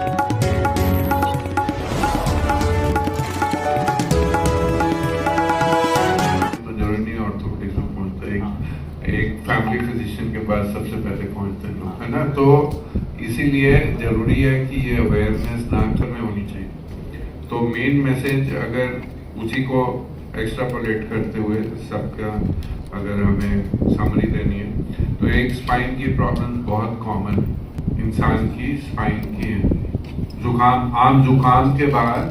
तो जरूरी नहीं ऑर्थोपेडिक्स में पहुंचता, एक फैमिली फिजिशियन के पास सबसे पहले पहुंचते हैं लोग, है ना। तो इसीलिए जरूरी है कि ये अवेयरनेस नागपुर में होनी चाहिए। तो मेन मैसेज अगर उसी को एक्स्ट्रापोलेट करते हुए सबका अगर हमें समरी देनी है, तो एक स्पाइन की प्रॉब्लम बहुत कॉमन इंसान की स्पाइन की है। जुकाम, आम जुकाम के बाद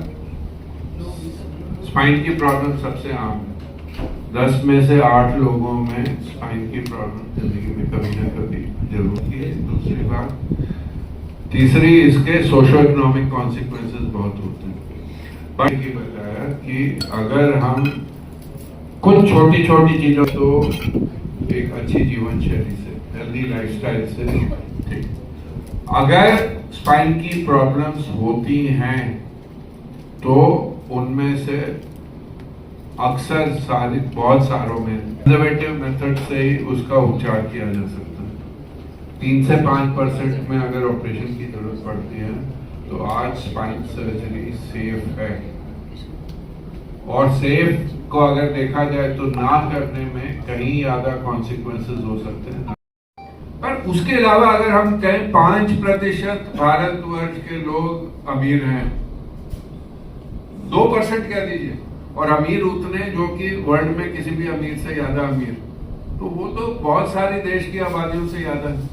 स्पाइन की प्रॉब्लम सबसे आम है। 10 में से 8 लोगों में स्पाइन की प्रॉब्लम जिंदगी में कभी ना कभी जरूर की है। दूसरी बात, तीसरी, इसके सोशो इकोनॉमिक कॉन्सिक्वेंसेस बहुत होते हैं। पर ये बताया कि अगर हम कुछ छोटी छोटी चीजों तो एक अच्छी जीवन शैली से, हेल्दी लाइफस्टाइल से, ठीक, अगर स्पाइन की प्रॉब्लम्स होती हैं तो उनमें से अक्सर सारी बहुत सारों में कंजर्वेटिव मेथड से ही उसका उपचार किया जा सकता है। 3 से 5% में अगर ऑपरेशन की जरूरत पड़ती है तो आज स्पाइन सर्जरी सेफ है। और सेफ को अगर देखा जाए तो ना करने में कहीं ज्यादा कॉन्सिक्वेंसेस हो सकते हैं। पर उसके अलावा अगर हम कहें 5% भारतवर्ष के लोग अमीर हैं, 2% कह दीजिए, और अमीर उतने जो कि वर्ल्ड में किसी भी अमीर से ज्यादा अमीर, तो वो तो बहुत सारी देश की आबादियों से ज्यादा है।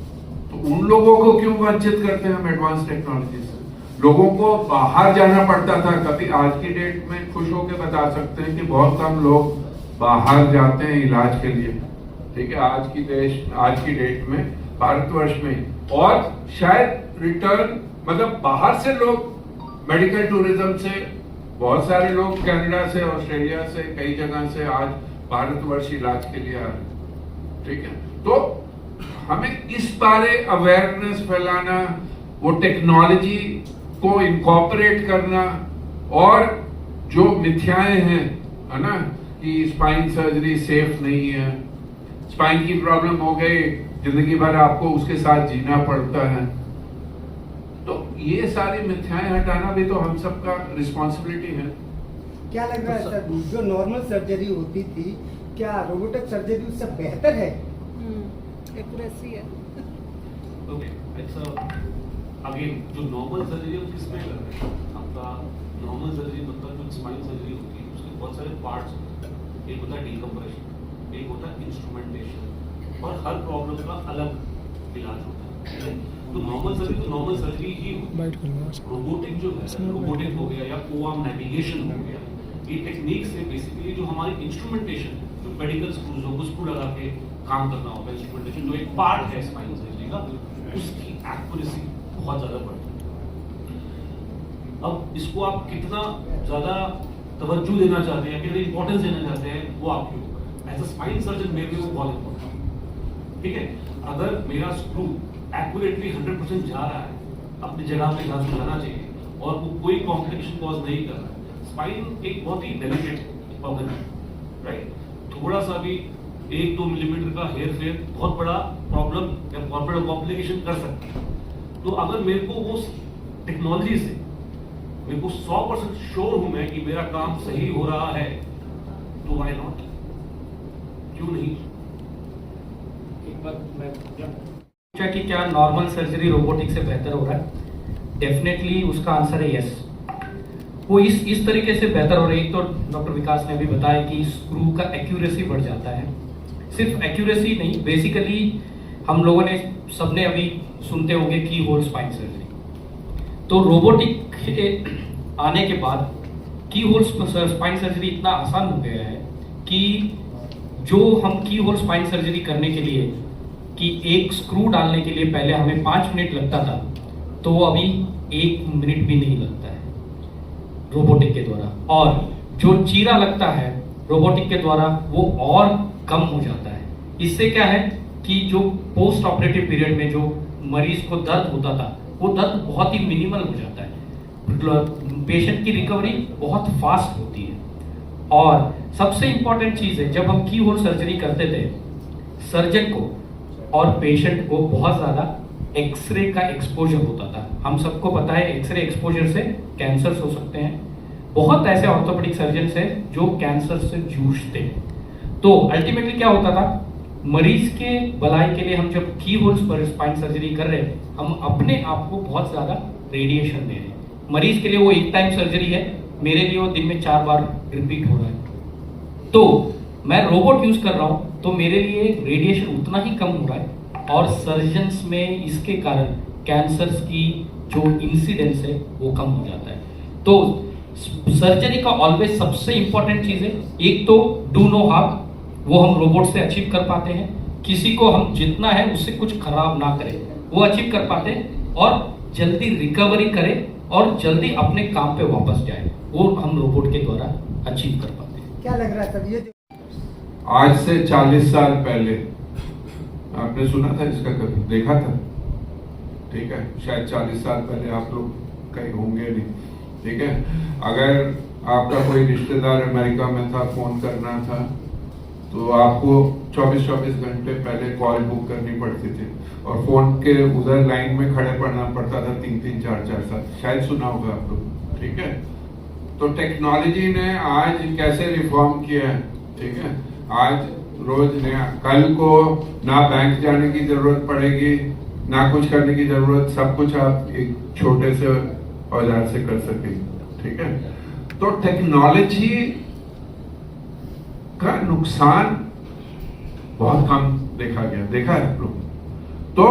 तो उन लोगों को क्यों वंचित करते हैं हम एडवांस टेक्नोलॉजी से? लोगों को बाहर जाना पड़ता था कभी, आज की डेट में खुश होकर बता सकते हैं कि बहुत कम लोग बाहर जाते हैं इलाज के लिए, ठीक है, आज की डेट में भारतवर्ष में। और शायद रिटर्न, मतलब बाहर से लोग मेडिकल टूरिज्म से बहुत सारे लोग कनाडा से, ऑस्ट्रेलिया से, कई जगह से आज भारतवर्ष इलाज के लिए आ रहे हैं, ठीक है। तो हमें इस बारे अवेयरनेस फैलाना, वो टेक्नोलॉजी को इनकॉर्पोरेट करना, और जो मिथ्याएं हैं, है ना, कि स्पाइन सर्जरी सेफ नहीं है, स्पाइन की प्रॉब्लम हो गई जिंदगी भर आपको उसके साथ जीना पड़ता है, तो ये सारी मिथ्याएं हटाना भी तो हम सबका रिस्पॉन्सिबिलिटी है। क्या लग रहा है सर, जो नॉर्मल सर्जरी होती थी, क्या रोबोटिक सर्जरी उससे बेहतर है? एक्यूरेसी है। ओके, अगेन जो नॉर्मल सर्जरी है वो किसमें कर रहे हैं? आपका नॉर्मल सर्जरी मतलब जो स्पाइन सर्जरी होती है उसके बहुत सारे पार्ट्स होते हैं। एक होता है डीकम्प्रेशन, एक होता है इंस्ट्रूमेंटेशन, और हर प्रॉब्लम का अलग इलाज होता है। तो नॉर्मल सर्जरी ही होती है। रोबोटिक जो है, रोबोटिक हो गया या कोआर्म नेविगेशन हो गया, ये टेक्निक से बेसिकली जो हमारे इंस्ट्रूमेंटेशन, जो मेडिकल स्क्रूज हो उसको लगा के काम करना होगा, इंस्ट्रूमेंटेशन जो एक पार्ट है स्पाइन सर्जरी का, उसकी एक्यूरेसी बहुत ज्यादा बढ़ती है। अब इसको आप कितना ज्यादा तवज्जो देना चाहते हैं, कितना इंपॉर्टेंस देना चाहते हैं, वो आपके ऊपर। एज अ स्पाइन सर्जन मेरे लिए वो बहुत इंपॉर्टेंट है, ठीक है। अगर मेरा स्क्रू एक्यूरेटली 100% जा रहा है, अपनी जगह पे जहां से जाना चाहिए, और वो कोई कॉम्प्लिकेशन कॉज नहीं कर रहा है, स्पाइन एक बहुत ही डेलिकेट ऑर्गन है, राइट। थोड़ा सा भी 1-2 मिलीमीटर का हेयर फेयर बहुत बड़ा प्रॉब्लम या बहुत बड़ा कॉम्प्लिकेशन कर सकती है। तो अगर मेरे को वो टेक्नोलॉजी से मेरे को 100% श्योर हूं मैं कि मेरा काम सही हो रहा है, तो व्हाई नॉट, क्यों नहीं? एक बार मैं पूछा कि क्या नॉर्मल सर्जरी रोबोटिक से बेहतर हो रहा है? डेफिनेटली उसका आंसर है यस। वो इस तरीके से बेहतर हो रही है। तो डॉक्टर विकास ने भी बताया कि स्क्रू का एक्यूरेसी बढ़ जाता है। सिर्फ एक्यूरेसी नहीं, बेसिकली हम लोगों ने सबने अभी सुनते होंगे की होल स्पाइन सर्जरी। तो रोबोटिक के आने के बाद की होल स्पाइन सर्जरी इतना आसान हो गया है कि जो हम की होल स्पाइन सर्जरी करने के लिए कि एक स्क्रू डालने के लिए पहले हमें 5 मिनट लगता था, तो वो अभी 1 मिनट भी नहीं लगता है रोबोटिक के द्वारा। और जो चीरा लगता है रोबोटिक के द्वारा वो और कम हो जाता है। इससे क्या है कि जो पोस्ट ऑपरेटिव पीरियड में जो मरीज को दर्द होता था, वो दर्द बहुत ही मिनिमल हो जाता है। पेशेंट की रिकवरी बहुत फास्ट होती है। और सबसे इंपॉर्टेंट चीज है, जब हम की होल सर्जरी करते थे, सर्जन को और पेशेंट को बहुत ज्यादा एक्सरे का एक्सपोजर होता था। हम सबको पता है एक्सरे एक्सपोजर से कैंसर्स हो सकते हैं। बहुत ऐसे ऑर्थोपेडिक सर्जन्स हैं जो कैंसर से जूझते हैं। तो अल्टीमेटली क्या होता था, मरीज के भलाई के लिए हम जब की होल्स पर स्पाइन सर्जरी कर रहे हैं, हम अपने आप को बहुत ज्यादा रेडिएशन दे रहे हैं। मरीज के लिए वो एक टाइम सर्जरी है, मेरे लिए वो दिन में 4 बार रिपीट हो रहा है। तो मैं रोबोट यूज कर रहा हूं तो मेरे लिए रेडिएशन उतना ही कम हो रहा है और सर्जन्स में इसके कारण कैंसर्स की जो इंसिडेंस है वो कम हो जाता है। तो सर्जरी का ऑलवेज सबसे इंपॉर्टेंट चीज है, एक तो डू नो हार्म, वो हम रोबोट से अचीव कर पाते हैं। किसी को हम जितना है उससे कुछ खराब ना करें, वो अचीव कर पाते हैं और जल्दी रिकवरी करें और जल्दी अपने काम पे वापस जाए, वो हम रोबोट के द्वारा अचीव कर पाते हैं। क्या लग रहा है सर, ये जो आज से 40 साल पहले आपने सुना था इसका, कभी देखा था? ठीक है, शायद 40 साल पहले आप लोग कहीं होंगे नहीं। ठीक है, अगर आपका कोई रिश्तेदार अमेरिका में था, फोन करना था तो आपको 24-24 घंटे पहले कॉल बुक करनी पड़ती थी और फोन के उधर लाइन में खड़े पड़ना पड़ता था 3-3, 4-4 साल। शायद सुना होगा आप लोग। ठीक है, तो टेक्नोलॉजी ने आज कैसे रिफॉर्म किया है। ठीक है, आज रोज नया, कल को ना बैंक जाने की जरूरत पड़ेगी, ना कुछ करने की जरूरत, सब कुछ आप एक छोटे से औजार से कर सकेंगे। ठीक है, तो टेक्नोलॉजी का नुकसान बहुत कम देखा गया, देखा है आप लोग। तो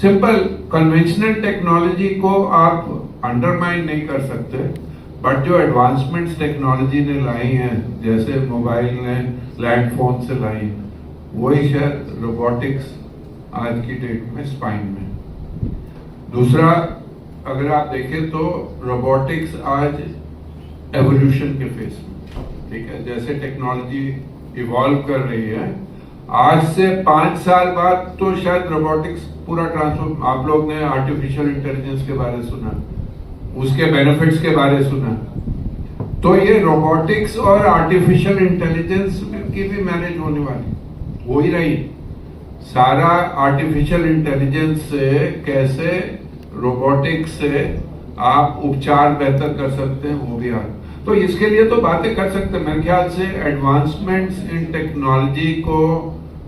सिंपल कन्वेंशनल टेक्नोलॉजी को आप अंडरमाइन नहीं कर सकते, बट जो एडवांसमेंट्स टेक्नोलॉजी ने लाई हैं, जैसे मोबाइल ने लैंडफोन से लाई, वही शायद रोबोटिक्स आज की डेट में स्पाइन में। दूसरा, अगर आप देखें तो रोबोटिक्स आज एवोल्यूशन के फेस में। ठीक है, जैसे टेक्नोलॉजी इवॉल्व कर रही है, आज से 5 साल बाद तो शायद रोबोटिक्स पूरा ट्रांसफॉर्म। आप लोग ने आर्टिफिशियल इंटेलिजेंस के बारे में सुना, उसके बेनिफिट्स के बारे में सुना, तो ये रोबोटिक्स और आर्टिफिशियल इंटेलिजेंस की भी मैनेज होने वाली हो ही रही। सारा आर्टिफिशियल इंटेलिजेंस से कैसे रोबोटिक्स से आप उपचार बेहतर कर सकते हैं, वो भी आ। तो इसके लिए तो बातें कर सकते हैं। मेरे ख्याल से एडवांसमेंट्स इन टेक्नोलॉजी को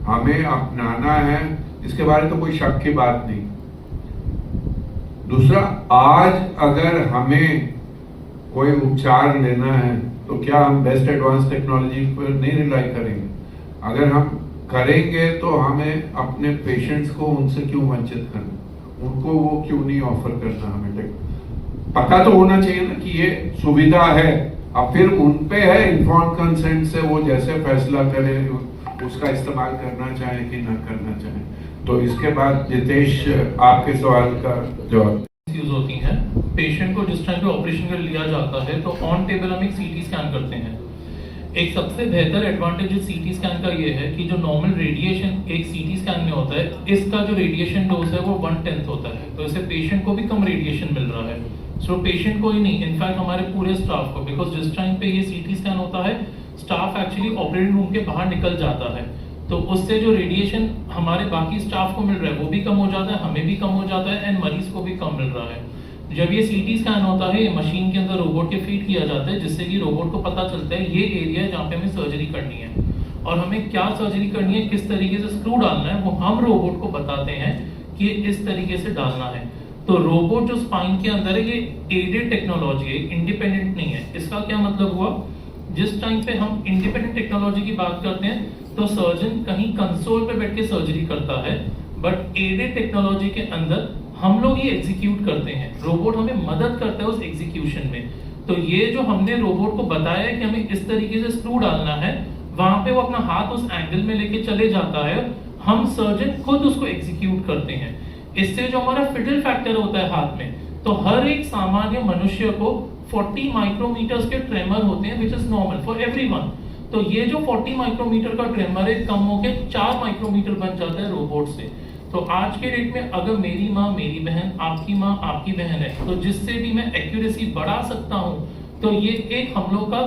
हमें अपनाना है, इसके बारे में तो कोई शक की बात नहीं। दूसरा, आज अगर हमें कोई उपचार लेना है तो क्या हम बेस्ट एडवांस टेक्नोलॉजी पर नहीं रिलाई करेंगे? अगर हम करेंगे तो हमें अपने पेशेंट्स को उनसे क्यों वंचित करना, उनको वो क्यों नहीं ऑफर करना? हमें पता तो होना चाहिए ना कि ये सुविधा है, अब फिर उन पे है इन्फॉर्म कंसेंट से वो जैसे फैसला करें, उसका इस्तेमाल करना चाहे कि ना करना चाहे। तो इसके बाद जितेश, आपके सवाल का जवाब। यूज होती हैं, पेशेंट को जिस टाइम पे ऑपरेशन कर लिया जाता है तो ऑन टेबल हम एक सीटी स्कैन करते हैं। एक सबसे बेहतर एडवांटेज इस सीटी स्कैन का ये है कि जो नॉर्मल रेडिएशन एक सीटी स्कैन में होता है, इसका जो रेडिएशन डोज है वो 1/10 होता है, तो इससे पेशेंट को भी कम रेडिएशन मिल रहा है। सो पेशेंट को ही नहीं, इनफैक्ट हमारे पूरे स्टाफ को, बिकॉज जिस टाइम पे ये सीटी स्कैन होता है स्टाफ एक्चुअली ऑपरेटिंग रूम के बाहर निकल जाता है, तो उससे जो रेडिएशन हमारे बाकी स्टाफ को मिल रहा है वो भी कम हो जाता है, हमें भी कम हो जाता है एंड मरीज को भी कम मिल रहा है। जब ये सीटी स्कैन होता है, ये मशीन के अंदर रोबोट के फीड किया जाता है, जिससे कि रोबोट को पता चलता है ये एरिया है जहाँ पे हमें सर्जरी करनी है और हमें क्या सर्जरी करनी है, किस तरीके से स्क्रू डालना है, वो हम रोबोट को बताते हैं कि इस तरीके से डालना है। तो रोबोट जो स्पाइन के अंदर है ये एडेड टेक्नोलॉजी है, इंडिपेंडेंट नहीं है। इसका क्या मतलब हुआ, जिस टाइम पे हम इंडिपेंडेंट टेक्नोलॉजी की बात करते हैं तो सर्जन कहीं कंसोल पे बैठ के सर्जरी करता है, बट एडेड टेक्नोलॉजी के अंदर हम लोग ये एग्जीक्यूट करते हैं, रोबोट हमें मदद करता है उस एग्जीक्यूशन में। तो ये जो हमने रोबोट को बताया है कि हमें इस तरीके से स्क्रू डालना है, वहां पे वो अपना हाथ उस एंगल में लेके चले जाता है, हम सर्जन खुद उसको एग्जीक्यूट करते हैं। इससे जो हमारा फिडल फैक्टर होता है हाथ में, तो हर एक सामान्य मनुष्य को 40 माइक्रोमीटर्स के ट्रेमर होते हैं, which is normal for everyone. तो ये जो 40 माइक्रोमीटर का ट्रेमर है, कम होके 4 माइक्रोमीटर बन जाता है रोबोट से। तो आज के डेट में अगर मेरी माँ मेरी बहन, आपकी माँ आपकी बहन है, तो जिससे भी मैं एक्यूरेसी बढ़ा सकता हूँ, तो ये एक हम लोग का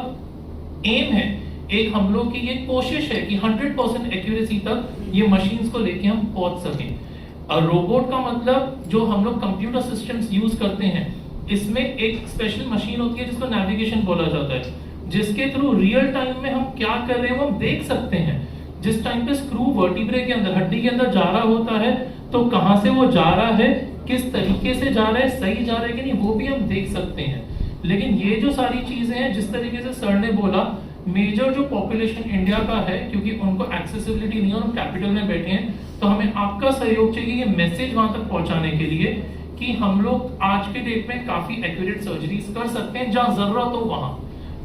एम है, एक हम लोग की ये कोशिश है कि 100% एक्यूरेसी तक ये मशीन्स को लेके हम पहुंच सकें। रोबोट का मतलब जो हम लोग कंप्यूटर सिस्टम्स यूज करते हैं, इसमें एक स्पेशल मशीन होती है जिसको नेविगेशन बोला जाता है, जिसके थ्रू रियल टाइम में हम क्या कर रहे हैं वो हम देख सकते हैं। जिस टाइम पे स्क्रू वर्टिब्रे के अंदर, हड्डी के अंदर जा रहा होता है, तो कहां से वो जा रहा है, किस तरीके से जा रहा है, सही जा रहा है कि नहीं, वो भी हम देख सकते हैं। लेकिन ये जो सारी चीजें हैं, जिस तरीके से सर ने बोला, मेजर जो पॉपुलेशन इंडिया का है, क्योंकि उनको एक्सेसिबिलिटी नहीं है और हम कैपिटल में बैठे हैं, तो हमें आपका सहयोग चाहिए ये मैसेज वहां तक पहुंचाने के लिए कि हम लोग आज के डेट में काफी एक्यूरेट सर्जरीज कर सकते हैं जहां जरूरत हो वहां।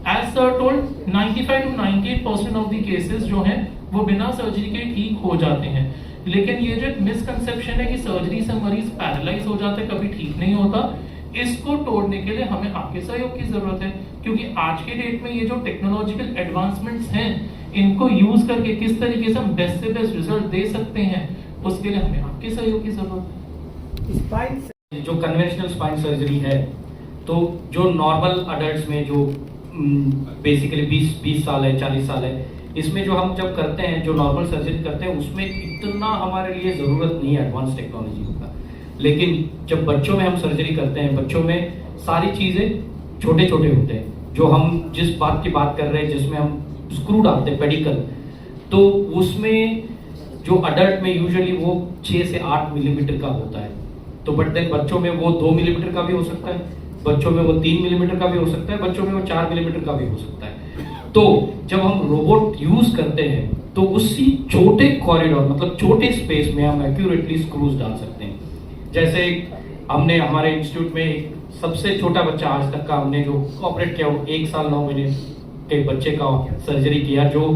As sir told, 95 to 98% of the cases जो हैं वो बिना सर्जरी के ठीक हो जाते हैं। लेकिन ये जो मिसकंसेप्शन है कि सर्जरी से मरीज पैरालाइज हो जाता है, कभी ठीक नहीं होता, इसको तोड़ने के लिए हमें आपके सहयोग की जरूरत है। क्योंकि आज के डेट में ये जो टेक्नोलॉजिकल एडवांसमेंट्स हैं, इनको यूज करके किस तरीके से हम बेस्ट से बेस्ट रिजल्ट दे सकते हैं, उसके लिए हमें आपके सहयोग की जरूरत है। स्पाइन जो कन्वेंशनल स्पाइन सर्जरी है, तो जो नॉर्मल अडल्ट्स में जो बेसिकली 20 साल है, 40 साल है, इसमें जो हम जब करते हैं, जो नॉर्मल सर्जरी करते हैं, उसमें इतना हमारे लिए ज़रूरत नहीं है एडवांस टेक्नोलॉजी का। लेकिन जब बच्चों में हम सर्जरी करते हैं, बच्चों में सारी चीज़ें छोटे छोटे होते हैं। जो हम जिस बात की बात कर रहे हैं, जिसमें हम स्क्रू डालते हैं पेडिकल, तो उसमें जो अडल्ट में यूजुअली वो 6 से 8 मिलीमीटर का होता है, तो बट देन बच्चों में वो 2 मिलीमीटर का भी हो सकता है, बच्चों में वो 3 मिलीमीटर का भी हो सकता है, बच्चों में वो 4 मिलीमीटर का भी हो सकता है। तो जब हम रोबोट यूज करते हैं, तो उसी छोटे कॉरिडोर, मतलब छोटे स्पेस में हम एक्यूरेटली स्क्रूज डाल सकते हैं। जैसे हमने हमारे इंस्टीट्यूट में एक सबसे छोटा बच्चा आज तक का हमने जो ऑपरेट किया, वो 1 साल 9 महीने के बच्चे का सर्जरी किया, जो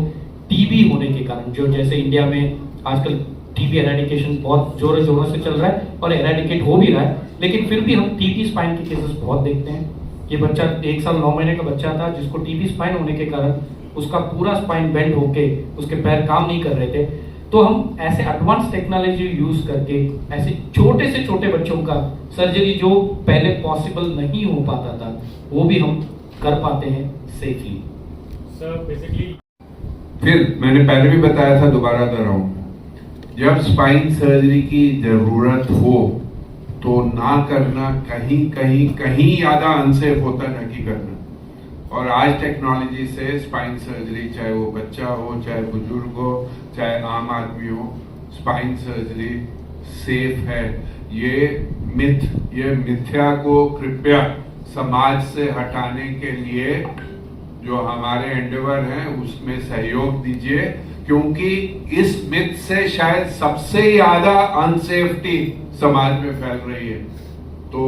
टीबी होने के कारण, जो जैसे इंडिया में आजकल टीबी एरेडिकेशन बहुत जोरों शोरों से चल रहा है और एरेडिकेट हो भी रहा है, लेकिन फिर भी हम टीबी स्पाइन के केसेस बहुत देखते हैं। ये बच्चा 1 साल 9 महीने का बच्चा था, जिसको टीबी स्पाइन होने के कारण उसका पूरा स्पाइन बेंड होके उसके पैर काम नहीं कर रहे थे। तो हम ऐसे एडवांस टेक्नोलॉजी यूज करके ऐसे छोटे से छोटे बच्चों का सर्जरी, जो पहले पॉसिबल नहीं हो पाता था, वो भी हम कर पाते हैं सेफली। सर बेसिकली फिर मैंने पहले भी बताया था, दोबारा दोहराऊं, जब स्पाइन सर्जरी की जरूरत हो तो ना करना कहीं ज्यादा अनसेफ होता है ना कि करना। और आज टेक्नोलॉजी से स्पाइन सर्जरी, चाहे वो बच्चा हो, चाहे बुजुर्ग हो, चाहे आम आदमी हो, स्पाइन सर्जरी सेफ है। ये मिथ्या को कृपया समाज से हटाने के लिए जो हमारे एंडेवर हैं उसमें सहयोग दीजिए, क्योंकि इस मिथ से शायद सबसे ज्यादा अनसेफ्टी समाज में फैल रही है। तो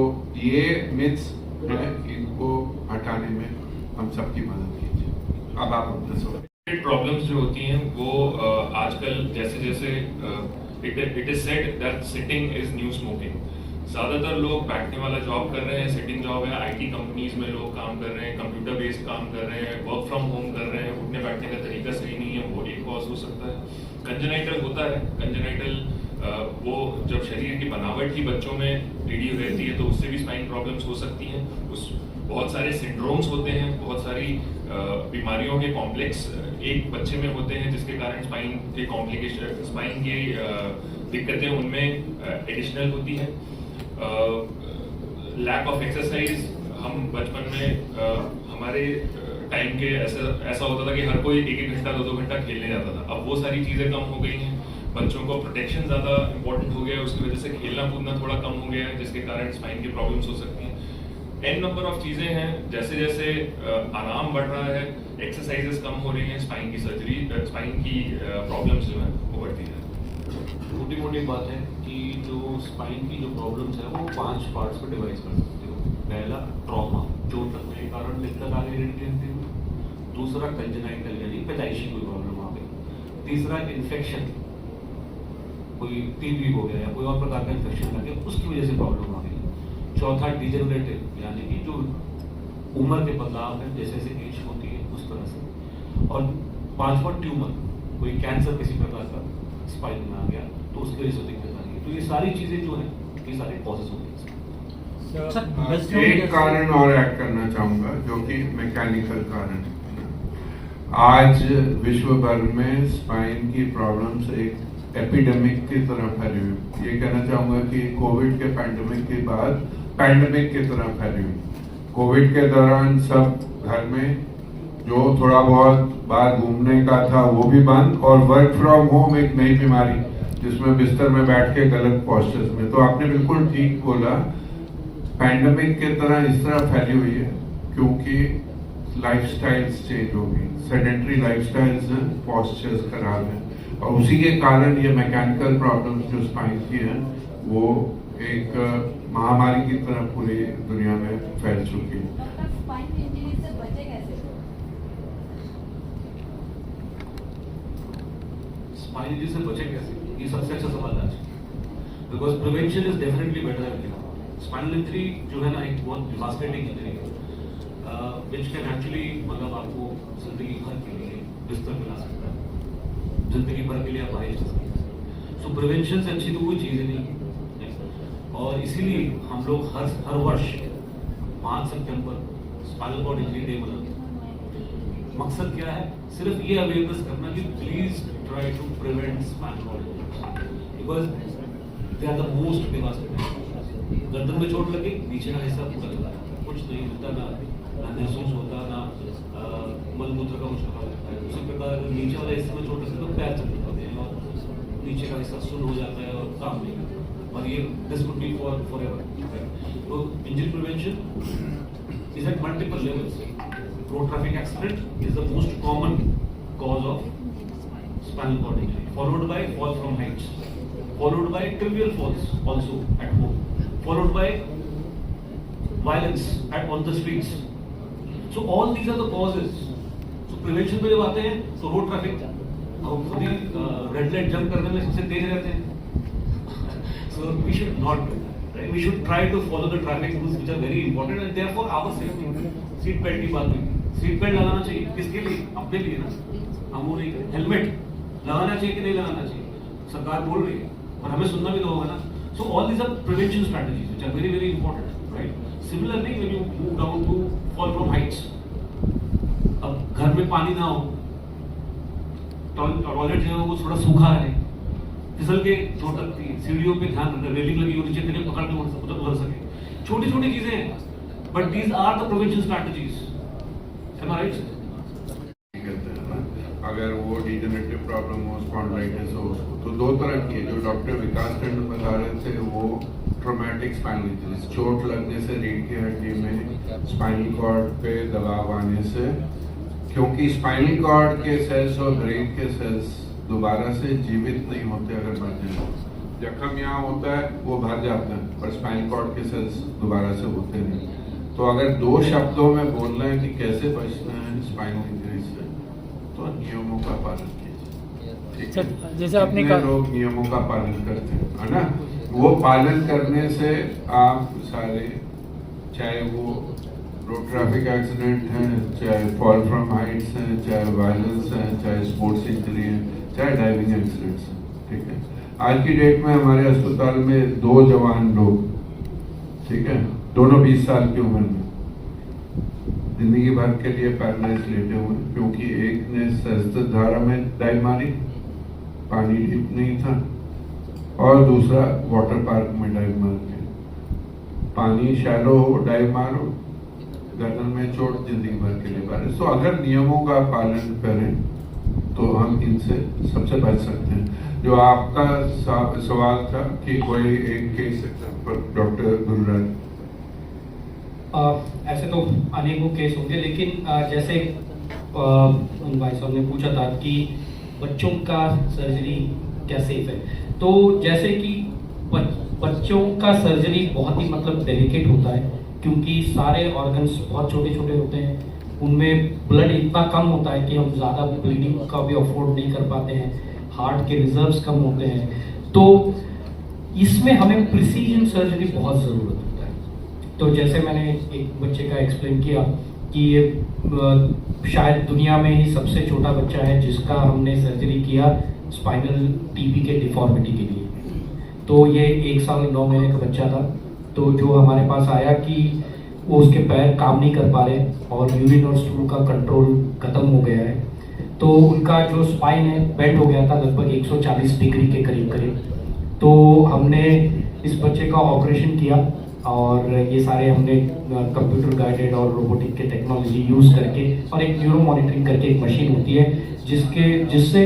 ये मिथ्स है, इनको हटाने में हम सबकी मदद कीजिए। अब आप अपना सवाल। प्रॉब्लम्स जो होती हैं वो आजकल जैसे it is said that sitting is new smoking. ज्यादातर लोग बैठने वाला जॉब कर रहे हैं, सिटिंग जॉब है, आईटी कंपनीज में लोग काम कर रहे हैं, कंप्यूटर बेस्ड काम कर रहे हैं, वर्क फ्रॉम होम कर रहे हैं, उठने बैठने का तरीका सही नहीं है, वो एक कॉज हो सकता है। कंजेनाइटल होता है, कंजेनाइटल वो जब शरीर की बनावट ही बच्चों में टेढ़ी रहती है तो उससे भी स्पाइन प्रॉब्लम्स हो सकती हैं। बहुत सारे सिंड्रोम्स होते हैं, बहुत सारी बीमारियों के कॉम्प्लेक्स एक बच्चे में होते हैं, जिसके कारण स्पाइन के कॉम्प्लिकेशन, स्पाइन की दिक्कतें उनमें एडिशनल होती हैं। लैक ऑफ एक्सरसाइज, हम बचपन में हमारे टाइम के ऐसा होता था कि हर कोई 1-1 घंटा 2-2 घंटा खेलने जाता था। अब वो सारी चीजें कम हो गई हैं, बच्चों को प्रोटेक्शन ज्यादा इंपॉर्टेंट हो गया है, उसकी वजह से खेलना कूदना थोड़ा कम हो गया है, जिसके कारण स्पाइन की प्रॉब्लम्स हो सकती हैं। n नंबर ऑफ चीजें हैं, जैसे जैसे आराम बढ़ रहा है, एक्सरसाइजेस कम हो रही हैं, स्पाइन की सर्जरी, स्पाइन की प्रॉब्लम्स जो है वो बढ़ती है। छोटी मोटी बात है कि जो स्पाइन की जो प्रॉब्लम्स है वो 5 पार्ट्स में डिवाइड कर सकते हो। पहला ट्रॉमा, चोट लगने के कारण दिक्कत आ गई रीढ़। दूसरा कंजेनाइटल यानी पैदाइशी कोई प्रॉब्लम आ गई। तीसरा इन्फेक्शन, कोई टीबी हो गया या कोई और प्रकार का इन्फेक्शन लग गया, उसकी वजह से प्रॉब्लम आ गई। चौथा डिजेनरेटिव यानी कि जो उम्र के बदलाव है, जैसे जैसे एज होती है उस तरह से। और 5वां ट्यूमर, कोई कैंसर किसी प्रकार का स्पाइन में आ गया तो उसकी वजह से दिक्कत आ रही है। तो ये सारी चीजें जो है ये सारे कॉजेज होते हैं। एक कारण और ऐड करना चाहूंगा जो कि मैकेनिकल कारण है। आज विश्व भर में स्पाइन की प्रॉब्लम्स एक एपिडेमिक की तरह फैली हुई। ये कहना चाहूंगा कि कोविड के पैंडेमिक के बाद पैंडेमिक की तरह फैली हुई। कोविड के दौरान सब घर में, जो थोड़ा बहुत बाहर घूमने का था वो भी बंद, और वर्क फ्रॉम होम एक नई बीमारी जिसमें बिस्तर में बैठ के गलत पोस्चर्स में। तो आपने बिल्कुल ठीक बोला, पैंडेमिक के तरह इस तरह फैली हुई है क्योंकि लाइफस्टाइल्स चेंज हो गई, सेडेंटरी लाइफस्टाइल्स हैं, पोस्चर्स खराब हैं, और उसी के कारण ये मैकेनिकल प्रॉब्लम्स जो स्पाइन की हैं वो एक महामारी की तरह पूरी दुनिया में फैल चुकी है। स्पाइन इंजरी से बचे कैसे, ये सबसे अच्छा सवाल है आज, because prevention is definitely better than cure. Spinal injury जो है ना एक बहुत डिवास्टेटिंग इंजरी है, विच कैन एक्चुअली मतलब आपको जिंदगी भर के लिए बिस्तर में ला सकता है, जिंदगी भर के लिए आप आए जा सकते हैं। सो प्रिवेंशन से अच्छी तो कोई चीज़ ही नहीं है, और इसीलिए हम लोग हर वर्ष 5 सितंबर स्पाइनल कॉर्ड इंजरी डे मनाते हैं। मकसद क्या है, सिर्फ ये अवेयरनेस करना कि please try to prevent spinal cord injuries, because they are the most devastating. गर्दन में चोट लगी, नीचे का हिस्सा पूरा चला जाता है, कुछ नहीं होता, ना महसूस होता, ना मलमूत्र का कुछ पता लगता है। उसी प्रकार अगर नीचे वाले हिस्से में चोट लगती है तो पैर चल जाते हैं और नीचे का हिस्सा सुन्न हो जाता है और काम नहीं करता, और ये this would be forever. तो injury prevention is at multiple levels. Road traffic accident is the most common cause of spinal cord injury, followed by fall from heights, followed by trivial falls also at home, followed by violence on the streets. So all these are the causes. So prevention पे जब आते हैं तो road traffic, हम खुद ही red light jump करने में सबसे तेज रहते हैं। So we should not do that, right? We should try to follow the traffic rules which are very important and therefore our safety. Seat belt की बात हुई, सीट बेल्ट लगाना चाहिए, किसके लिए? अपने लिए ना, हम वो नहीं। हेलमेट लगाना चाहिए कि नहीं लगाना चाहिए, सरकार बोल रही है और हमें सुनना भी तो होगा ना। So all these are prevention strategies which are very very important, right? Similarly when you move down to fall from heights, अब घर में पानी ना हो, टॉयलेट जो है वो थोड़ा सूखा है, फिसल के चोट लगती है, सीढ़ियों पे ध्यान रखना, रेलिंग लगी हो नीचे तेरे पकड़ के उतर सके, छोटी छोटी चीजें हैं, but these are the prevention strategies. Am I right? अगर वो डिजेनरेटिव प्रॉब्लम हो, स्पॉन्डिलाइटिस हो, तो दो तरह की है। जो डॉक्टर विकास टंडन बता रहे थे वो ट्रॉमेटिक स्पाइनल इंजरीज, चोट लगने से रीढ़ की हड्डी में स्पाइनल कॉर्ड पे दबाव आने से, क्योंकि स्पाइनल कॉर्ड के सेल्स और ब्रेन के सेल्स दोबारा से जीवित नहीं होते अगर मर जाए। जख्म यहाँ होता है वो भर जाता है, पर स्पाइनल कॉर्ड के सेल्स दोबारा से होते नहीं। तो अगर दो शब्दों में बोलना है कि कैसे बचना है स्पाइनल इंजरी से, तो नियमों का पालन कीजिए। सर, जैसे आपने कहा, लोग नियमों का पालन करते हैं, है ना, वो पालन करने से आप सारे, चाहे वो रोड ट्रैफिक एक्सीडेंट है, चाहे फॉल फ्रॉम हाइट्स हैं, चाहे वायलेंस है, चाहे स्पोर्ट्स इंजरी है, चाहे ड्राइविंग एक्सीडेंट्स हैं, ठीक है। आज की डेट में हमारे अस्पताल में 2 जवान लोग, ठीक है, दोनों 20 साल की उम्र में, जिंदगी भर के लिए पैरालाइज लेटे हुए, क्योंकि एक ने सहस्त्र धारा में डाइव मारी, पानी डीप नहीं था, और दूसरा वाटर पार्क में डाइव मार के, पानी शैलो हो, डाइव मारो, गर्दन में चोट, जिंदगी भर के लिए बारिश। तो अगर नियमों का पालन करें तो हम इनसे सबसे बच सकते हैं। जो आपका सवाल था कि कोई एक केस एग्जाम्पल, डॉक्टर गुलराज, ऐसे तो अनेकों केस होंगे, लेकिन जैसे भाई साहब ने पूछा था कि बच्चों का सर्जरी क्या सेफ है, तो जैसे कि बच्चों का सर्जरी बहुत ही मतलब डेलिकेट होता है, क्योंकि सारे ऑर्गन्स बहुत छोटे छोटे होते हैं, उनमें ब्लड इतना कम होता है कि हम ज़्यादा ब्लीडिंग का भी अफोर्ड नहीं कर पाते हैं, हार्ट के रिजर्व्स कम होते हैं, तो इसमें हमें प्रिसीजन सर्जरी बहुत ज़रूरत होता है। तो जैसे मैंने एक बच्चे का एक्सप्लेन किया कि ये शायद दुनिया में ही सबसे छोटा बच्चा है जिसका हमने सर्जरी किया स्पाइनल टीबी के डिफॉर्मिटी के लिए। तो ये 1 साल 9 महीने का बच्चा था, तो जो हमारे पास आया कि वो उसके पैर काम नहीं कर पा रहे और यूरिन और स्टूल का कंट्रोल खत्म हो गया है। तो उनका जो स्पाइन है बेंड हो गया था लगभग 140 डिग्री के करीब करीब। तो हमने इस बच्चे का ऑपरेशन किया और ये सारे हमने कंप्यूटर गाइडेड और रोबोटिक के टेक्नोलॉजी यूज़ करके और एक न्यूरो मॉनिटरिंग करके एक मशीन होती है जिससे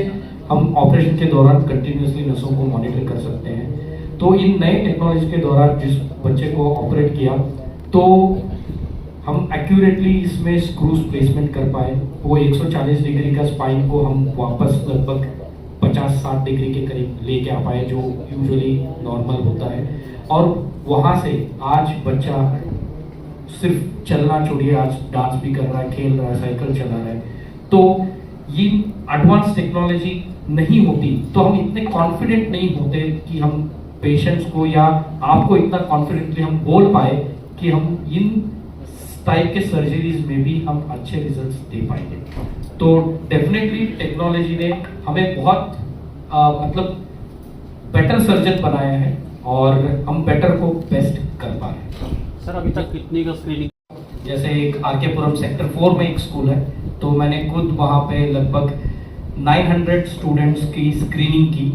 हम ऑपरेशन के दौरान कंटिन्यूसली नसों को मॉनिटर कर सकते हैं। तो इन नए टेक्नोलॉजी के दौरान जिस बच्चे को ऑपरेट किया तो हम एक्यूरेटली इसमें स्क्रूज प्लेसमेंट कर पाए। वो 140 डिग्री का स्पाइन को हम वापस लगभग 50-60 डिग्री के करीब लेके आ पाए, जो यूजुअली नॉर्मल होता है। और वहाँ से आज बच्चा सिर्फ चलना छोड़िए, आज डांस भी कर रहा है, खेल रहा है, साइकिल चला रहा है। तो ये एडवांस टेक्नोलॉजी नहीं होती तो हम इतने कॉन्फिडेंट नहीं होते कि हम पेशेंट्स को या आपको इतना कॉन्फिडेंटली हम बोल पाए कि हम इन टाइप के सर्जरीज में भी हम अच्छे रिजल्ट्स दे पाएंगे। तो डेफिनेटली टेक्नोलॉजी ने हमें बहुत मतलब बेटर सर्जन बनाया है और हम बेटर को बेस्ट कर पा रहे हैं। सर अभी तक कितनी का स्क्रीनिंग? जैसे एक आरकेपुरम सेक्टर 4 में एक स्कूल है, तो मैंने खुद वहाँ पे लगभग 900 स्टूडेंट्स की स्क्रीनिंग की।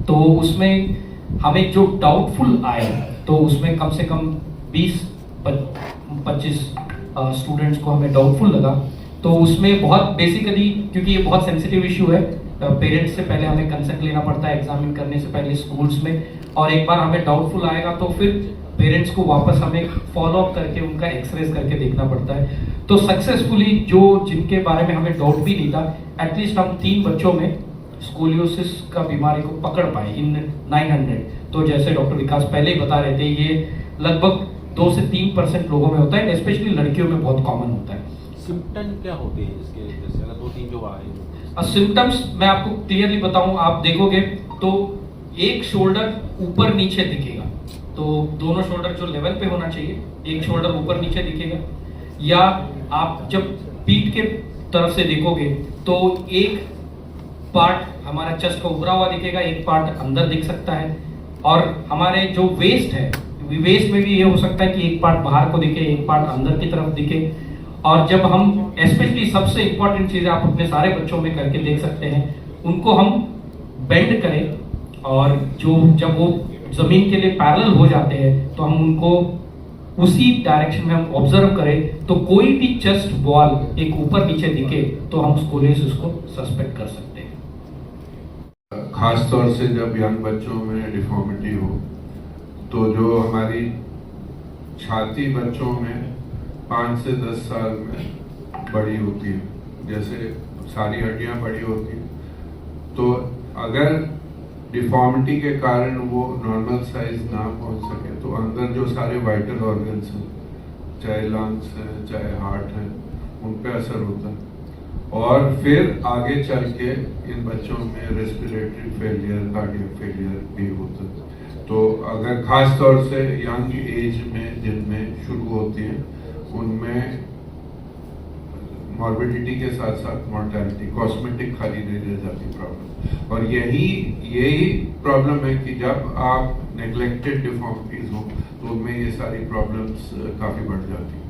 तो उसमें हमें जो डाउटफुल आए तो उसमें कम से कम 20-25 स्टूडेंट्स को हमें डाउटफुल लगा। तो उसमें बहुत बेसिकली, क्योंकि ये बहुत सेंसिटिव इशू है, पेरेंट्स से पहले हमें कंसेंट लेना पड़ता है एग्जामिन करने से पहले स्कूल्स में, और एक बार हमें डाउटफुल आएगा तो फिर पेरेंट्स को वापस हमें फॉलो अप करके उनका एक्सरेज करके देखना पड़ता है। तो सक्सेसफुली जो जिनके बारे में हमें डाउट भी नहीं था, एटलीस्ट हम 3 बच्चों में स्कोलियोसिस का बीमारी को पकड़ पाए इन 900। तो जैसे डॉक्टर विकास पहले ही बता रहे थे, ये लगभग 2 से 3% लोगों में होता है, स्पेशली लड़कियों में बहुत कॉमन होता है। सिम्टम क्या होते हैं इसके, जैसे अगर 2-3 जो आए? सिम्टम्स मैं आपको क्लियरली बताऊं, आप देखोगे तो एक शोल्डर ऊपर नीचे दिखेगा, तो दोनों शोल्डर जो लेवल पे होना चाहिए, एक शोल्डर ऊपर नीचे दिखेगा। या आप जब पीठ के तरफ से देखोगे तो एक पार्ट हमारा चेस्ट का उभरा हुआ दिखेगा, एक पार्ट अंदर दिख सकता है। और हमारे जो वेस्ट है, वेस्ट में भी ये हो सकता है कि एक पार्ट बाहर को दिखे, एक पार्ट अंदर की तरफ दिखे। और जब हम स्पेशली सबसे इंपॉर्टेंट चीज़ आप अपने सारे बच्चों में करके देख सकते हैं, उनको हम बेंड करें और जो जब वो जमीन के लिए पैरेलल हो जाते हैं तो हम उनको उसी डायरेक्शन में हम ऑब्जर्व करें, तो कोई भी चेस्ट वॉल एक ऊपर नीचे दिखे तो हम स्कोलियोसिस को सस्पेक्ट कर सकते हैं। खास तौर से जब यंग बच्चों में डिफॉर्मिटी हो, तो जो हमारी छाती बच्चों में 5 से 10 साल में बड़ी होती है, जैसे सारी हड्डियां बड़ी होती हैं, तो अगर डिफॉर्मिटी के कारण वो नॉर्मल साइज ना पहुंच सके तो अंदर जो सारे वाइटल ऑर्गन्स हैं, चाहे लंग्स हैं चाहे हार्ट है, उन पे असर होता है। और फिर आगे चल के इन बच्चों में रेस्पिरेटरी फेलियर, कार्डियक फेलियर भी होता है। तो अगर खास तौर से यंग एज में जिनमें शुरू होती है, उनमें मॉर्बिडिटी के साथ साथ मॉर्टेलिटी, कॉस्मेटिक खाली नहीं रह जाती प्रॉब्लम। और यही प्रॉब्लम है कि जब आप नेग्लेक्टेड डिफॉर्मिटीज हो तो उनमें ये सारी प्रॉब्लम्स काफ़ी बढ़ जाती हैं।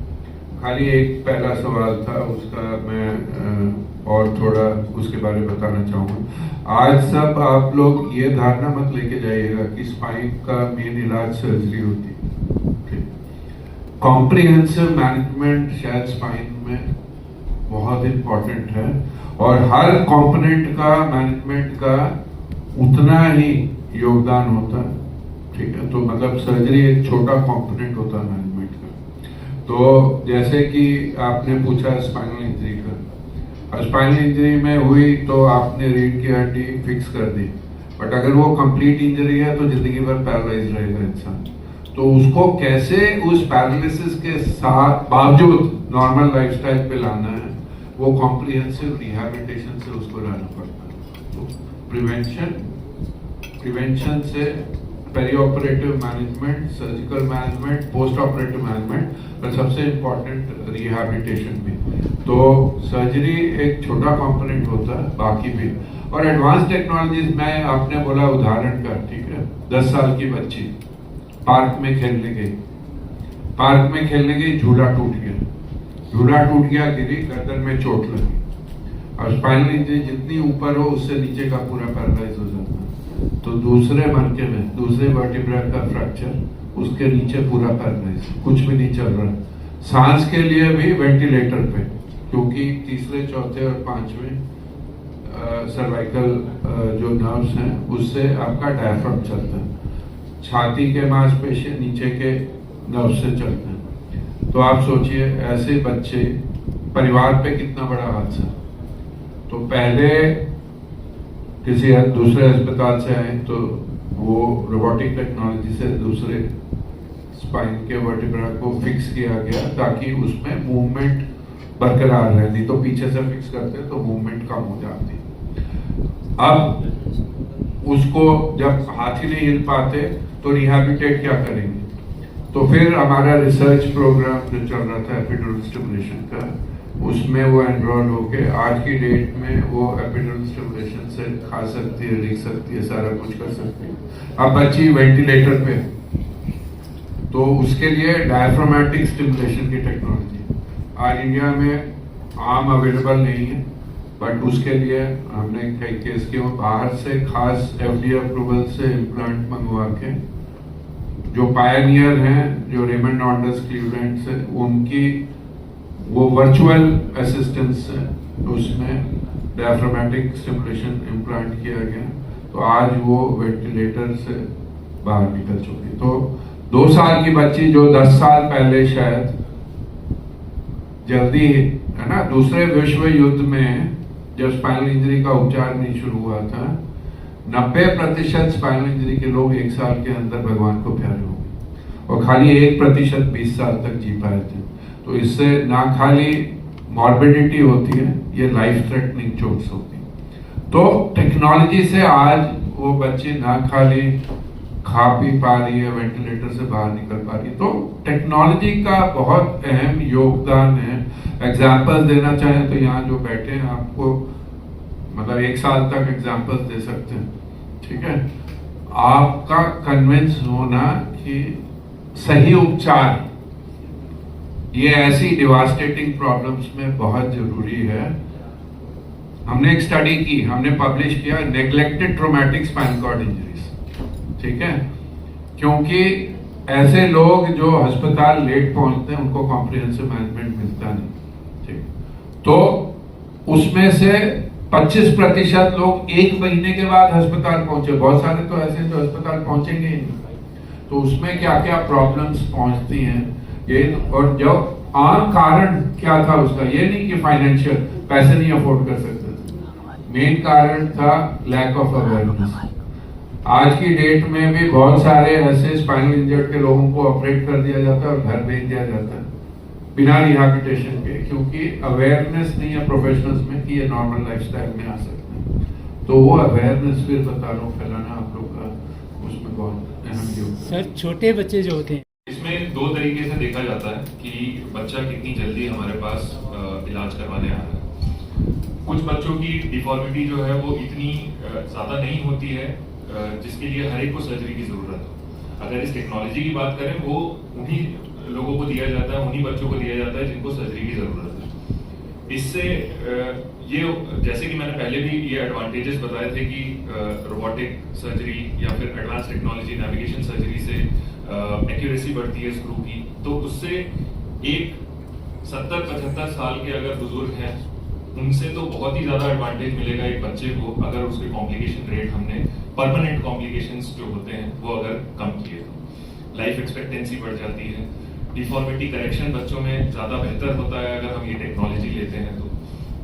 खाली एक पहला सवाल था, उसका मैं और थोड़ा उसके बारे में बताना चाहूँगा। आज सब आप लोग ये धारणा मत लेके जाइएगा कि स्पाइन का मेन इलाज सर्जरी होती है। कॉम्प्रिहेंसिव मैनेजमेंट शायद स्पाइन में बहुत इम्पोर्टेंट है, और हर कंपोनेंट का मैनेजमेंट का उतना ही योगदान होता है, ठीक है। तो मतलब सर्जरी एक छोटा कंपोनेंट होता है मैनेजमेंट का। तो जैसे कि आपने पूछा स्पाइनल इंजरी का, स्पाइनल इंजरी में हुई तो आपने रीढ़ की हड्डी फिक्स कर दी, बट अगर वो कंप्लीट इंजरी है तो जिंदगी भर पैरालाइज रहेगा इंसान। तो उसको कैसे उस पैरालिसिस के साथ बावजूद नॉर्मल लाइफस्टाइल पे लाना है, वो कॉम्प्रिहेंसिव रिहैबिलिटेशन से उसको लाना पड़ता है। तो प्रिवेंशन से perioperative management, surgical management, postoperative management, और सबसे इम्पोर्टेंट रिहैबिलिटेशन भी। तो सर्जरी एक छोटा कंपोनेंट होता है, बाकी भी। और एडवांस टेक्नोलॉजीज में आपने बोला उदाहरण का, ठीक है, 10 साल की बच्ची पार्क में खेलने गई, झूला टूट गया, गिरी, गर्दन में चोट लगी। और स्पाइनल इंजरी जितनी ऊपर हो उससे नीचे का पूरा पैरालाइज हो जाता है। तो दूसरे मणके में दूसरे वर्टिब्रा का फ्रैक्चर, उसके नीचे पूरा पैरालाइज, कुछ भी नहीं चल रहा। सांस के लिए भी वेंटिलेटर पे, क्योंकि तीसरे चौथे और पांचवें सर्वाइकल जो नर्व्स हैं उससे आपका डायफ्राम चलता है, छाती के मांसपेशी नीचे के नर्व से चलते हैं। तो आप सोचिए ऐसे बच्चे, परिवार पे कितना बड़ा हादसा। तो पहले किसी दूसरे अस्पताल से आए तो वो रोबोटिक टेक्नोलॉजी से दूसरे स्पाइन के वर्टिब्रा को फिक्स किया गया ताकि उसमें मूवमेंट बरकरार रहे, नहीं तो पीछे से फिक्स करते तो मूवमेंट कम हो जाती। अब उसको जब हाथ ही नहीं हिल पाते तो रिहैबिलिटेट क्या करेंगे? तो फिर हमारा रिसर्च प्रोग्राम जो चल रहा था एपिड्यूरल स्टिमुलेशन का, उसमें वो एनरोल होके आज की डेट में वो एपिड्यूरल स्टिमुलेशन से खा सकती है, लिख सकती है, सारा कुछ कर सकती है। अब बच्ची वेंटिलेटर पे, तो उसके लिए डायफ्रामेटिक स्टिमुलेशन की टेक्नोलॉजी आज इंडिया में आम अवेलेबल नहीं है, बट उसके लिए हमने कई केस किए, बाहर से खास FDA अप्रूवल से इम्प्लांट मंगवा के, जो पायनियर हैं, जो रेमंड ऑन्डर्स क्लीवलैंड से, उनकी वो वर्चुअल असिस्टेंस से उसमें डायफ्रामेटिक स्टिमुलेशन इम्प्लांट किया गया, तो आज वो वेंटिलेटर से बाहर निकल चुकी। तो 2 साल की बच्ची जो 10 साल पहले शायद जल्दी, है ना, दूसरे विश्व युद्ध में जब स्पाइनल इंजरी का उपचार नहीं शुरू हुआ था, 90% स्पाइनल इंजरी के लोग 1 साल के अंदर भगवान को प्यारे हो गए और खाली 1% 20 साल तक जी पाए थे। तो इससे ना खाली मॉर्बिडिटी होती है, ये लाइफ थ्रेटनिंग चोट्स होती है। तो टेक्नोलॉजी से आज वो बच्चे ना खाली खा पी पा रही है, वेंटिलेटर से बाहर निकल पा रही है। तो टेक्नोलॉजी का बहुत अहम योगदान है। एग्जाम्पल्स देना चाहें तो यहाँ जो बैठे हैं आपको मतलब 1 साल तक एग्जाम्पल्स दे सकते हैं, ठीक है। आपका कन्विंस होना कि सही उपचार ये ऐसी डिवास्टेटिंग प्रॉब्लम्स में बहुत जरूरी है। हमने एक स्टडी की, हमने पब्लिश किया, neglected traumatic spinal cord injuries, ठीक है, क्योंकि ऐसे लोग जो अस्पताल लेट पहुंचते हैं उनको कॉम्प्रिहेंसिव मैनेजमेंट मिलता नहीं, ठीक। तो उसमें से 25% लोग 1 महीने के बाद अस्पताल पहुंचे, बहुत सारे तो ऐसे जो अस्पताल पहुंचेंगे ही नहीं। तो उसमें क्या क्या प्रॉब्लम्स पहुंचती हैं ये, और जो आम कारण क्या था उसका, ये नहीं कि फाइनेंशियल पैसे नहीं अफोर्ड कर सकते थे, मेन कारण था लैक ऑफ अवेयरनेस। आज की डेट में भी बहुत सारे ऐसे स्पाइनल इंजर्ड के लोगों को ऑपरेट कर दिया जाता है और घर भेज दिया जाता है बिना रिहैबिलिटेशन के, क्योंकि अवेयरनेस नहीं है प्रोफेशनल्स में कि ये नॉर्मल लाइफस्टाइल में आ सकते हैं। तो वो अवेयरनेस फिर बता रहा हूँ फैलाना आप लोग का, उसमें बहुत अहम योगदान। सर छोटे बच्चे जो होते हैं, इसमें 2 तरीके से देखा जाता है कि बच्चा कितनी जल्दी हमारे पास इलाज करवाने आ रहा है। कुछ बच्चों की डिफॉर्मिटी जो है वो इतनी ज्यादा नहीं होती है जिसके लिए हर एक को सर्जरी की जरूरत हो। अगर इस टेक्नोलॉजी की बात करें, वो उन्हीं लोगों को दिया जाता है, उन्हीं बच्चों को दिया जाता है जिनको सर्जरी की जरूरत है। इससे ये, जैसे कि मैंने पहले भी ये एडवांटेजेस बताए थे कि रोबोटिक सर्जरी या फिर एडवांस टेक्नोलॉजी नेविगेशन सर्जरी से एक्यूरेसी बढ़ती है स्क्रू की, तो उससे एक 70-75 साल के अगर बुजुर्ग हैं उनसे तो बहुत ही ज्यादा एडवांटेज मिलेगा एक बच्चे को, अगर उसके कॉम्प्लिकेशन रेट हमने परमानेंट कॉम्प्लिकेशंस जो होते हैं वो अगर कम किए तो लाइफ एक्सपेक्टेंसी बढ़ जाती है। डिफॉर्मिटी करेक्शन बच्चों में ज्यादा बेहतर होता है अगर हम ये टेक्नोलॉजी लेते हैं तो।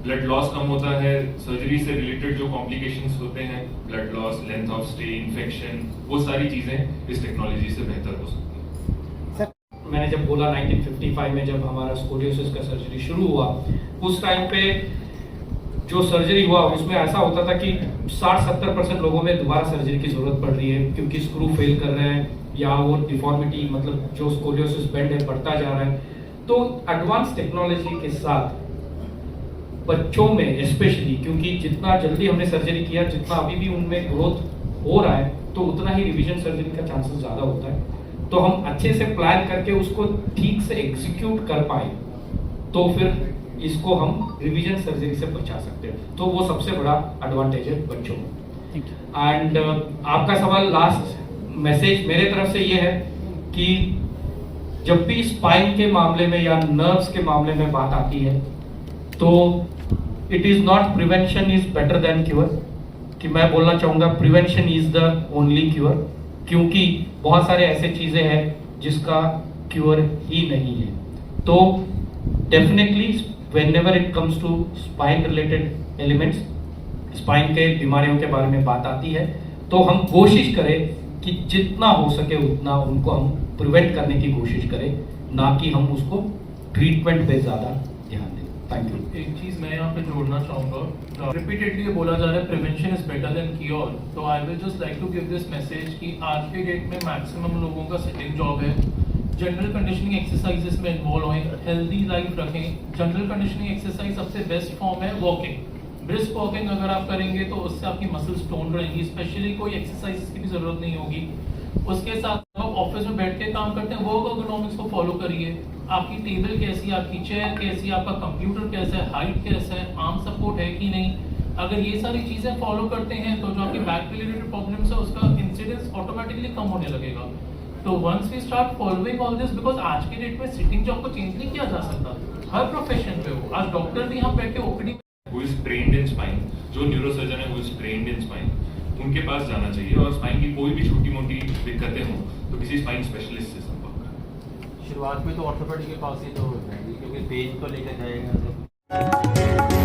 ब्लड लॉस कम होता है, सर्जरी से रिलेटेड जो कॉम्प्लिकेशंस होते हैं, blood loss, length of stay, infection, वो सारी चीजें इस टेक्नोलॉजी से बेहतर हो सकती हैं। मैंने जब बोला 1955 में जब हमारा स्कोलियोसिस का सर्जरी शुरू हुआ, उस टाइम पे जो सर्जरी हुआ उसमें ऐसा होता था कि 60-70% लोगों में दोबारा सर्जरी की जरूरत पड़ रही है क्योंकि स्क्रू फेल कर रहे हैं या वो डिफॉर्मिटी मतलब जो स्कोलियोसिस बेंड है बढ़ता जा रहा है। तो एडवांस टेक्नोलॉजी के साथ बच्चों में स्पेशली, क्योंकि जितना जल्दी हमने सर्जरी किया, जितना अभी भी उनमें ग्रोथ हो रहा है, तो उतना ही रिवीजन सर्जरी का चांसेस ज्यादा होता है। तो हम अच्छे से प्लान करके उसको ठीक से एग्जीक्यूट कर पाए तो फिर इसको हम रिवीजन सर्जरी से बचा सकते हैं। तो वो सबसे बड़ा एडवांटेज है बच्चों में। एंड आपका सवाल, लास्ट मैसेज मेरे तरफ से ये है कि जब भी स्पाइन के मामले में या नर्व्स के मामले में बात आती है तो it is not prevention is better than cure, कि मैं बोलना चाहूंगा prevention is the only cure, क्योंकि बहुत सारे ऐसे चीजें हैं जिसका क्योर ही नहीं है। तो definitely whenever it comes to spine related ailments, spine के बीमारियों के बारे में बात आती है, तो हम कोशिश करें कि जितना हो सके उतना उनको हम प्रिवेंट करने की कोशिश करें, ना कि हम उसको ट्रीटमेंट पे ज्यादा ध्यान दें। Thank you. एक चीज मैं यहाँ पे जोड़ना चाहूंगा, रिपीटेडली ये बोला जा रहा है prevention is better than cure, तो I will just like to give this message कि आज के डेट में मैक्सिमम लोगों का सिटिंग जॉब है। जनरल कंडीशनिंग एक्सरसाइजेस में इन्वॉल्व हों, हेल्दी लाइफ रखें। जनरल कंडीशनिंग एक्सरसाइज सबसे बेस्ट फॉर्म है वॉकिंग। ब्रिस्क वॉकिंग अगर आप करेंगे तो उससे आपकी मसल्स टोन रहेंगी, स्पेशली कोई एक्सरसाइज की भी जरूरत नहीं होगी। उसके साथ आप ऑफिस में बैठ के काम करते हैं, वर्क एर्गोनॉमिक्स को फॉलो करिए। आपकी टेबल कैसी है, आपकी चेयर कैसी है, आपका कंप्यूटर कैसा है, हाइट कैसा है, आर्म सपोर्ट है कि नहीं, अगर ये सारी चीजें फॉलो करते हैं तो जो आपकी बैक रिलेटेड प्रॉब्लम्स है उसका इंसिडेंस ऑटोमेटिकली कम होने लगेगा। तो once we start following all this, because आज के डेट में सिटिंग जॉब को चेंज नहीं किया जा सकता, हर प्रोफेशन पे हो। आज डॉक्टर भी यहाँ बैठ के OPD who is trained in spine, जो न्यूरोसर्जन है who is trained in spine, उनके पास जाना चाहिए। और स्पाइन की कोई भी छोटी मोटी दिक्कतें हों तो किसी स्पाइन स्पेशलिस्ट से संपर्क करें। शुरुआत में तो ऑर्थोपेडिक के पास ही तो जाएंगे, क्योंकि पेन को लेकर जाएगा तो